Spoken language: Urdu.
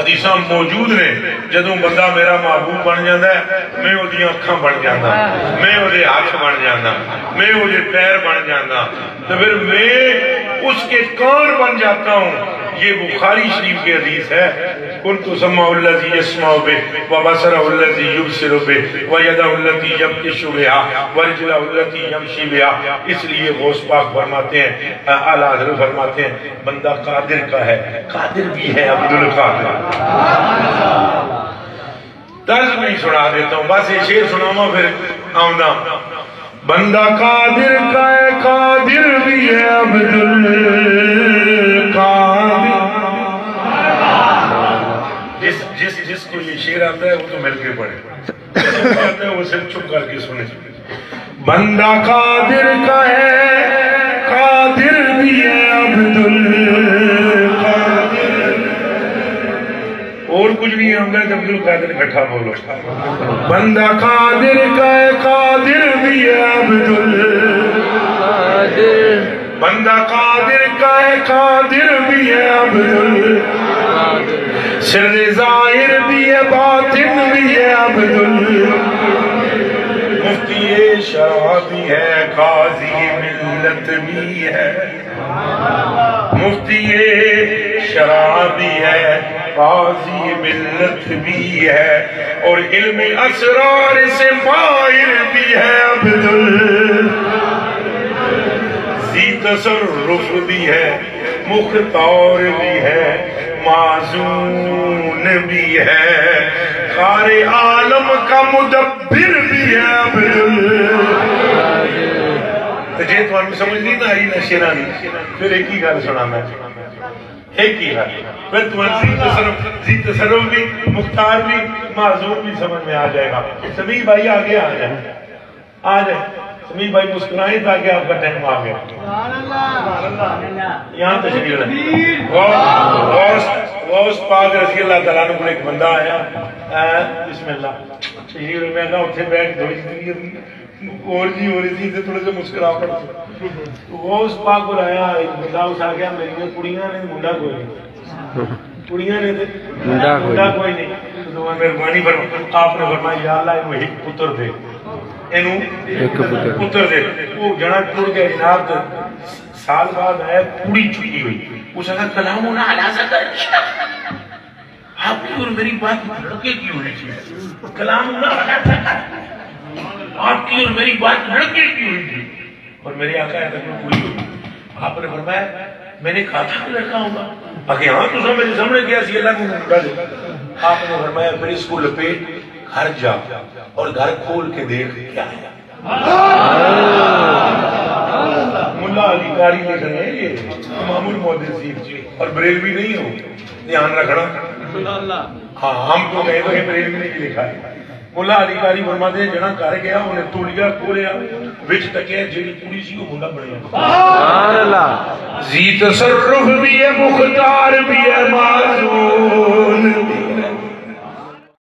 حدیثاں موجود نے جدوں بندہ میرا محبوب بن جاتا ہے میں وہ دی اکھاں بن جانا میں وہ دے ہاتھ بن جانا میں وہ دے پیر بن جانا تو پھر میں اس کے کان بن جاتا ہوں۔ یہ بخاری شریف کی حدیث ہے کنت سمع الذی یسمع بہ وبصر الذی یبصر بہ وید الذی یبطش بہا ورجل الذی یمشی بہا۔ اس لیے غوث پاک فرماتے ہیں اعلیٰ حضرت فرماتے ہیں بندہ قادر کا ہے، قادر بھی ہے عبد القادر۔ طرز نہیں سنا دیتا ہوں، بس یہ شعر سناما پھر آؤں۔ بندہ قادر کا ہے، قادر بھی ہے عبد القادر۔ جس کو یہ شعر آتا ہے وہ تو مل کے پڑھے، جس کو آتا ہے وہ صرف چپ کر کے سنے۔ بندہ قادر کا ہے، قادر بھی ہے عبد القادر۔ اور کچھ نہیں ہم نے عبد القادر اکٹھا بولو۔ بندہ قادر کا ہے، قادر بھی ہے عبد القادر۔ بندہ قادر کا ہے، قادر بھی ہے عبد القادر۔ سر ظاہر بھی ہے، باطن بھی ہے عبد القادر۔ مفتی شرع بھی ہے، قاضی ملت بھی ہے۔ مفتی شرع بھی ہے، قاضی ملت بھی ہے، اور علم اسرار سے ماہر بھی ہے عبد القادر۔ ذی تصرف بھی ہے، مختار بھی ہے، معزون بھی ہے، قاری عالم کا مدبر بھی ہے عبد القادر۔ تجھے تو ہمیں سمجھ نہیں نہ آئی نہ شیرانی، پھر ایک ہی گھر سنا میں ایک ہی گھر، پھر تمہیں ذی تصرف بھی، مختار بھی، معزون بھی سمجھ میں آ جائے گا۔ سمیع بھائی آگے آ جائیں، آ جائیں سمیع بھائی مسکرائیں تاکہ آپ کا ٹائم آ گیا۔ یہاں تشریف لیں۔ غوث پاک رضی اللہ تعالیٰ عنہ کو ایک بندہ آیا، بسم اللہ تشریف لیں، میں کہا اتھے بیٹھ تھوڑی سی اور جی ہو رہی تھی تھوڑے سے مسکرا پڑا۔ غوث پاک کو آیا ایک بندہ اس آ گیا، میری کڑیاں نے منڈا کوئی نہیں، کڑیاں نے منڈا کوئی نہیں، تو مہربانی فرما آپ نے فرمایا یا اللہ وہ ایک پتر دے، ایک پتر دے۔ وہ جنا ٹوڑ گیا جناب، سال بعد آیا پوری چھٹی ہوئی، اس نے کہا کلام نہ علا سکر آپ کی اور میری بات لڑکے کی ہونی چاہیے، کلام نہ علا سکر آپ کی اور میری بات لڑکے کی ہوئی تھی، اور میرے آقا ہے تک میں پوری ہوئی۔ آپ نے فرمایا میں نے کہا تھا لڑکا ہوگا، اگر ہاں تو سب میرے سامنے کیا سی اللہ کو منڈا دے۔ آپ نے فرمایا پھر اس کو لپیٹ گھر جا اور گھر کھول کے دیکھ کیا ہے۔ ملا علی قاری لکھ رہے ہیں یہ امام المحدثین اور بریلوی نہیں ہو، دھیان رکھنا۔ ہاں ہم تو کہیں کہ بریلوی نے لکھا ہے۔ ملا علی قاری فرماتے ہیں جنا کر گیا انہیں توڑیا کھولیا وچ تکیا جیڑی پوری سی وہ منڈا بنیا۔ سبحان اللہ۔ ذی تصرف بھی ہے، مختار بھی ہے، معزون